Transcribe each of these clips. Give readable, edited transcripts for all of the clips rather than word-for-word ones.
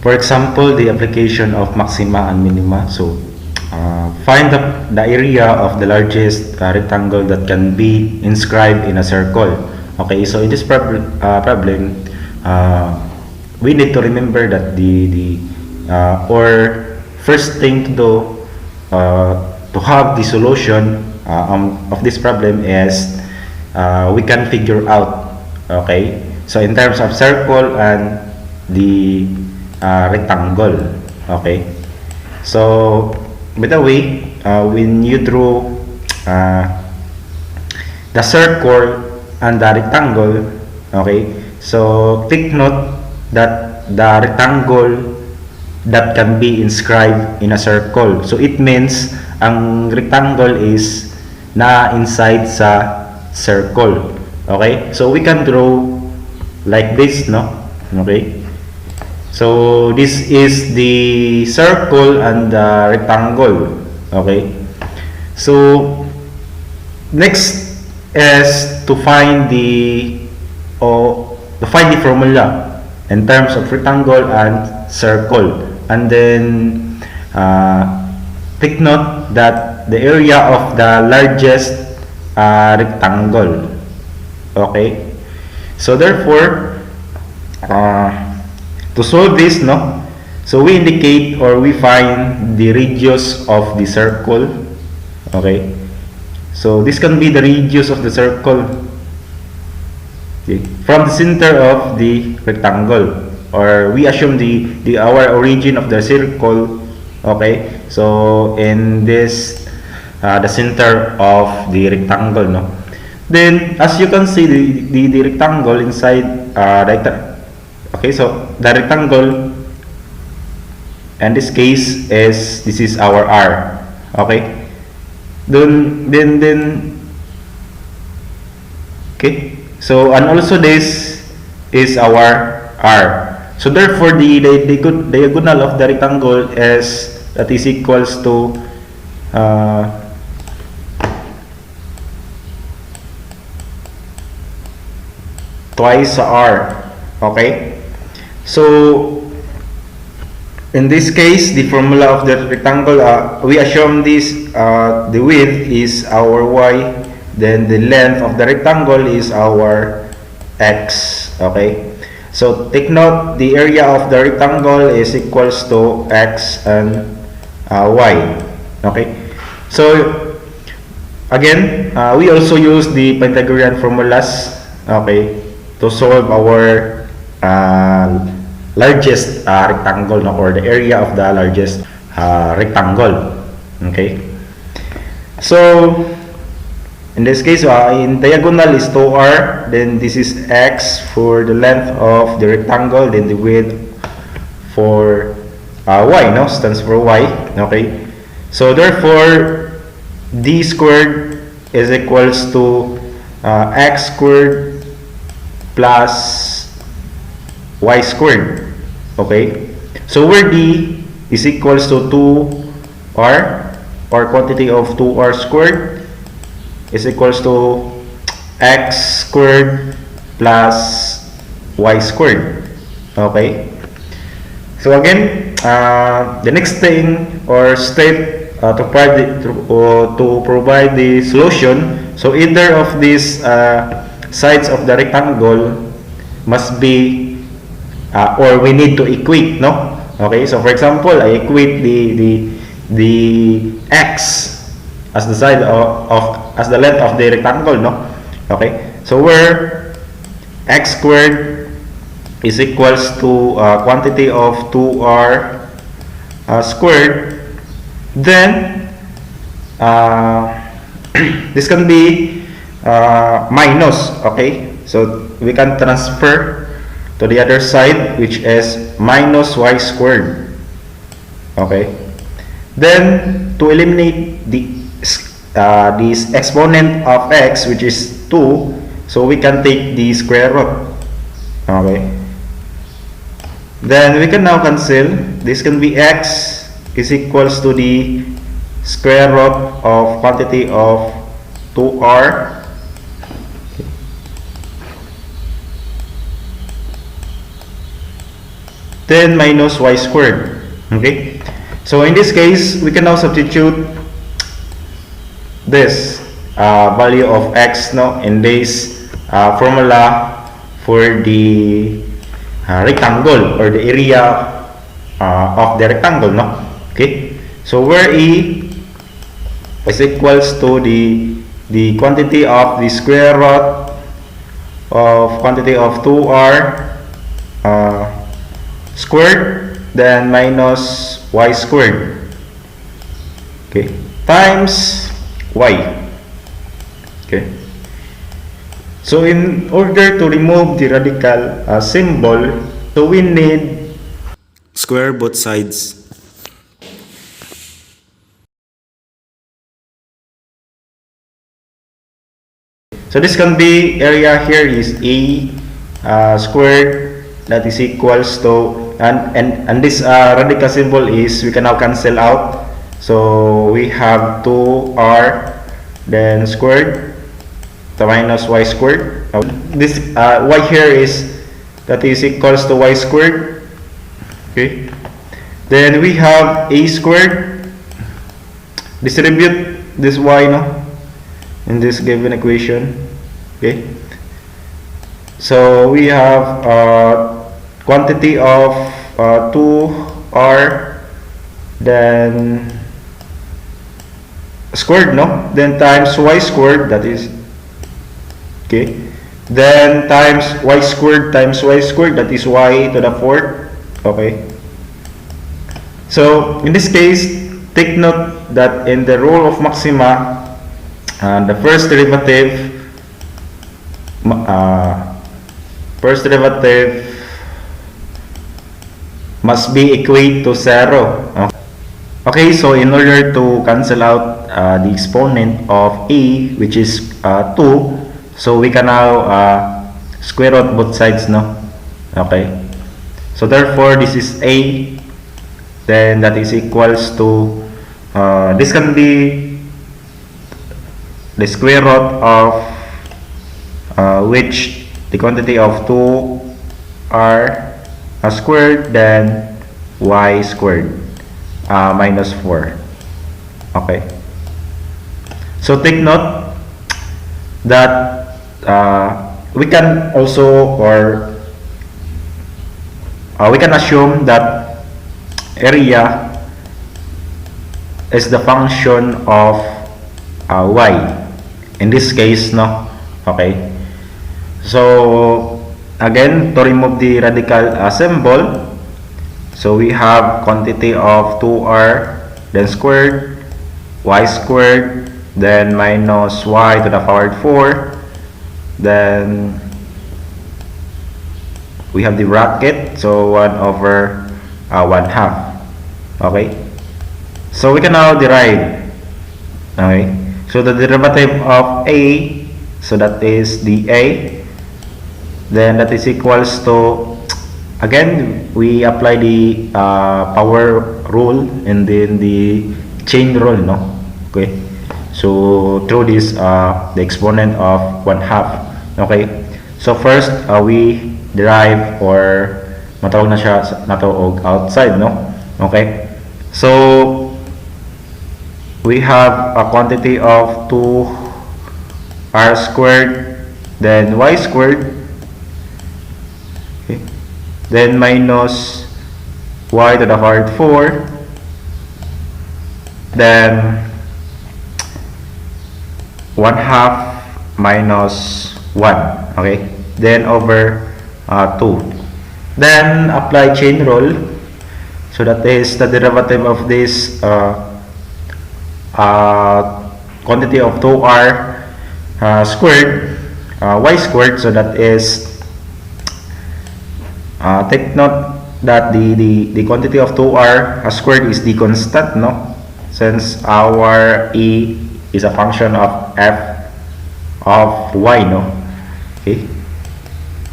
For example, the application of maxima and minima. So, find the area of the largest rectangle that can be inscribed in a circle. Okay, so in this problem, we need to remember that or first thing to do to have the solution of this problem is we can figure out. Okay, so in terms of circle and the rectangle. Okay, so by the way, when you draw the circle and the rectangle, okay, so take note that the rectangle that can be inscribed in a circle. So it means ang rectangle is na inside sa circle. Okay, so we can draw like this, no? Okay, so this is the circle and the rectangle. Okay, so next is to find the formula in terms of rectangle and circle, and then take note that the area of the largest rectangle. Okay, so therefore to solve this, no, so we indicate or we find the radius of the circle. Okay, so this can be the radius of the circle, okay, from the center of the rectangle, or we assume our origin of the circle. Okay, so in this the center of the rectangle, no, then as you can see the rectangle inside okay, so the rectangle in this case this is our R. Okay, then okay, so and also this is our R. So therefore the diagonal of the rectangle is equals to twice R. Okay, so in this case the formula of the rectangle, we assume this the width is our Y, then the length of the rectangle is our X. Okay, so take note the area of the rectangle is equals to X and Y. Okay, so again we also use the Pythagorean formulas, okay, to solve our largest rectangle, no, or the area of the largest rectangle. Okay, so in this case in diagonal is 2R, then this is X for the length of the rectangle, then the width for Y, no, stands for Y. Okay, so therefore D squared is equals to X squared plus Y squared. Okay, so where D is equals to 2R, or quantity of 2R squared, is equals to X squared plus Y squared. Okay, so again the next thing or step to provide the solution, so either of these sides of the rectangle must be or we need to equate, no? Okay, so for example I equate the X as the side as the length of the rectangle, no? Okay, so where X squared is equals to quantity of 2R squared, then this can be minus. Okay, so we can transfer to the other side, which is minus Y squared. Okay, then to eliminate this exponent of X, which is 2, so we can take the square root. Okay, then we can now cancel. This can be X is equals to the square root of quantity of 2R then minus y squared. Okay, so in this case we can now substitute this value of x, no, in this formula for the rectangle or the area of the rectangle, no. Okay, so where e is equals to the quantity of the square root of quantity of 2r squared, then minus y squared, okay, times y. Okay, so in order to remove the radical symbol, so we need square both sides. So this can be, area here is a squared, that is equals to, and this radical symbol is, we can now cancel out. So we have 2r then squared to minus y squared. This y here is, that is equals to y squared. Okay, then we have a squared, distribute this y, no, in this given equation. Okay, so we have quantity of 2r then squared, no, then times y squared, that is, okay, then times y squared, that is y to the fourth. Okay, so in this case, take note that in the rule of maxima, the first derivative must be equate to 0. Okay, so in order to cancel out the exponent of a, which is 2, so we can now square root both sides, no. Okay, so therefore this is a, then that is equals to this can be the square root of which the quantity of 2r squared then y squared minus 4. Okay, so take note that we can also, or we can assume that area is the function of y in this case, no. Okay, so again, to remove the radical symbol, so we have quantity of 2r then squared, y squared, then minus y to the power 4, then we have the bracket, so 1 over 1/2. Okay, so we can now derive. Okay, so the derivative of a, so that is the a, then that is equals to, again we apply the power rule and then the chain rule, no. Okay, so through this the exponent of 1/2. Okay, so first we derive, or matawag na siya natawag outside, no. Okay, so we have a quantity of 2r squared then y squared, okay, then minus y to the power 4, then 1/2 minus 1, okay, then over 2, then apply chain rule, so that is the derivative of this quantity of 2r squared y squared, so that is take note that the quantity of 2r squared is the constant, no, since our e is a function of f of y, no. Okay,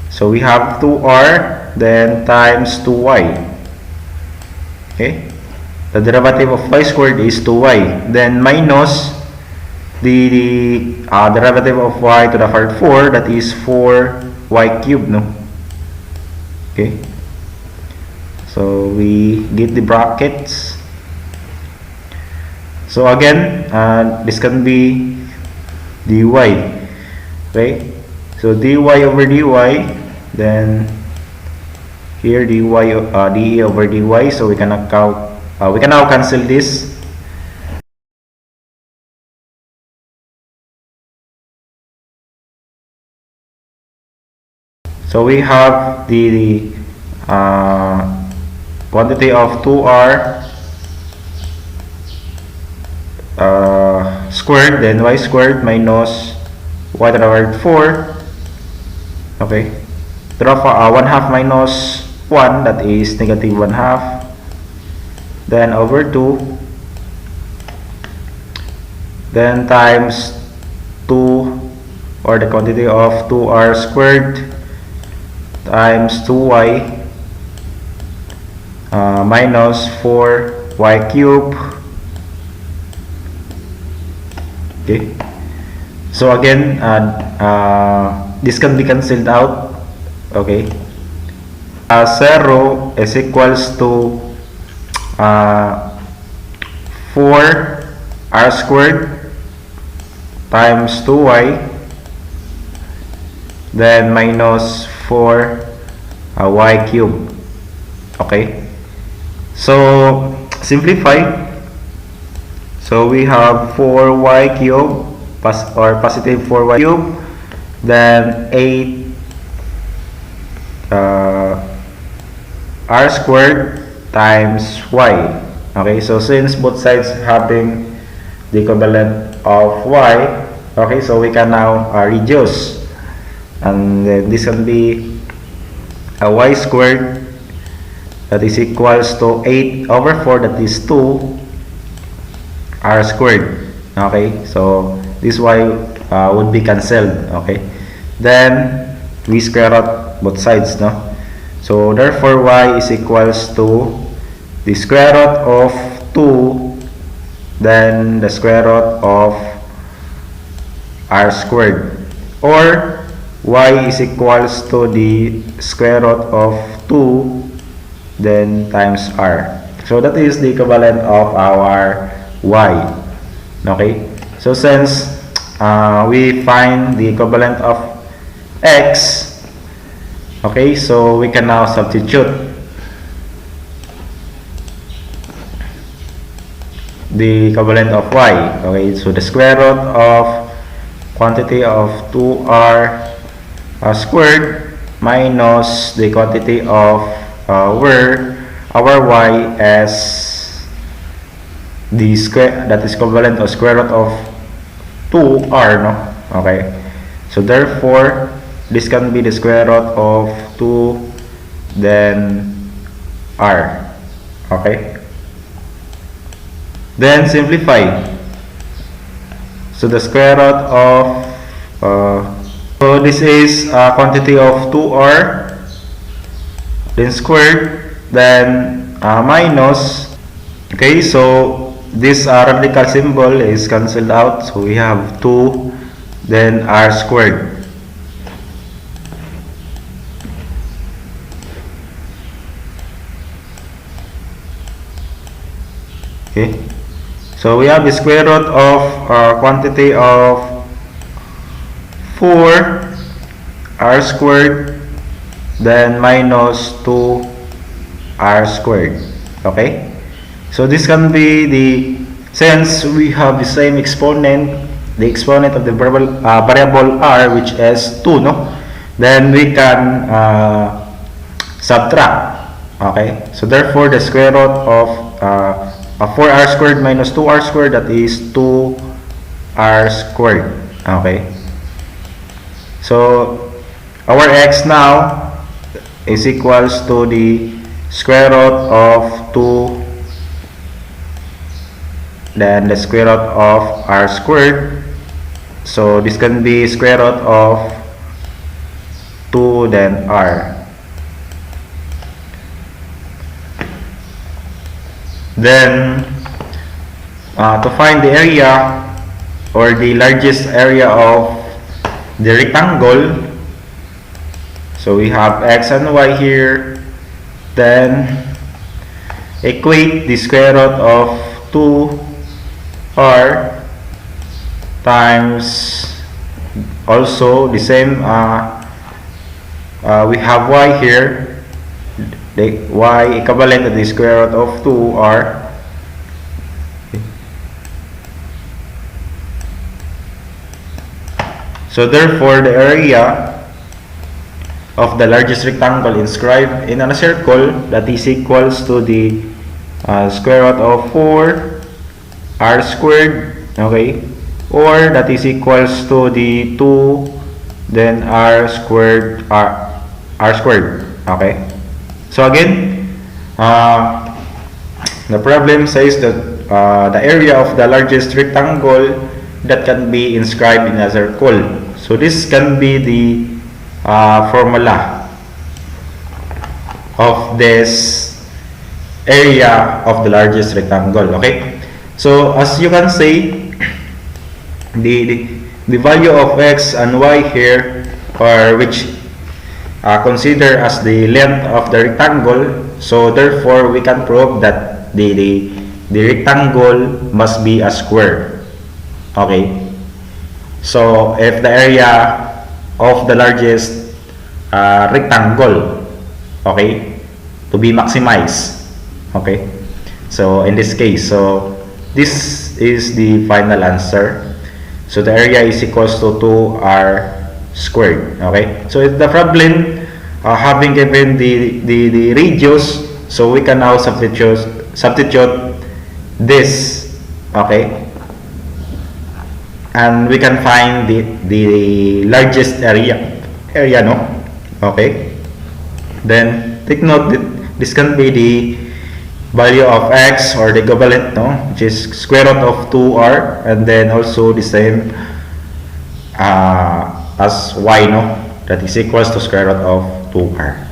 so we have 2r then times 2y. Okay, the derivative of y squared is 2y, then minus the derivative of y to the power 4, that is 4y cubed, no. Okay, So we get the brackets. So again, this can be dy, okay? So dy over dy, then here dy dE over dy. So we can now cancel this. So we have the quantity of 2r squared, then y squared minus y to the power 4. Okay, 1/2 minus 1, that is negative 1/2, then over 2, then times 2, or the quantity of 2r squared times 2y minus 4y cube. Okay, so again, this can be cancelled out. Okay, 0 is equals to 4r squared times 2y, then minus 4y cube. Okay, so simplify. So we have 4y cube or positive 4y cube, then 8 r squared times y. Okay, so since both sides having the equivalent of y, okay, so we can now reduce, and then this can be a y squared, that is equals to 8 over 4, that is 2 r squared. Okay, so this y would be cancelled. Okay, then we square out both sides, no? So therefore y is equals to the square root of 2, then the square root of r squared, or y is equals to the square root of 2 then times r. So that is the equivalent of our y. Okay, so since we find the equivalent of x, okay, so we can now substitute the equivalent of y. Okay, so the square root of quantity of 2r squared minus the quantity of our y as the square, that is equivalent of square root of 2r, no? Okay, so therefore this can be the square root of 2 then r. Okay, then simplify. So the square root of so this is a quantity of 2r then squared, then minus. Okay, so this radical symbol is cancelled out, so we have 2 then r squared. Okay, so we have the square root of quantity of 4 r squared then minus 2 r squared. Okay, so this can be the, since we have the same exponent, the exponent of the variable r, which is 2, no, then we can subtract. Okay, so therefore the square root of 4r squared minus 2r squared, that is 2r squared. Okay, so our x now is equals to the square root of 2 then the square root of r squared. So this can be square root of 2 then r. Then to find the area or the largest area of the rectangle, so we have x and y here, then equate the square root of 2r times also the same we have y here, the y equivalent to the square root of 2r. So therefore the area of the largest rectangle inscribed in a circle, that is equals to the square root of 4 r squared, okay, or that is equals to the 2 then r squared, r squared, okay. So again, the problem says that the area of the largest rectangle that can be inscribed in a circle. So this can be the formula of this area of the largest rectangle, okay. So as you can see, the value of x and y here, or which consider as the length of the rectangle, so therefore we can prove that the rectangle must be a square, okay. So if the area of the largest rectangle, okay, to be maximized, okay, so in this case, so this is the final answer. So the area is equals to 2r squared, okay. So the problem having given the radius, so we can now substitute this, okay, and we can find the largest area, no, okay. Then take note that this can be the value of x, or the equivalent, no, which is square root of 2r, and then also the same as y, no, that is equals to square root of 2r.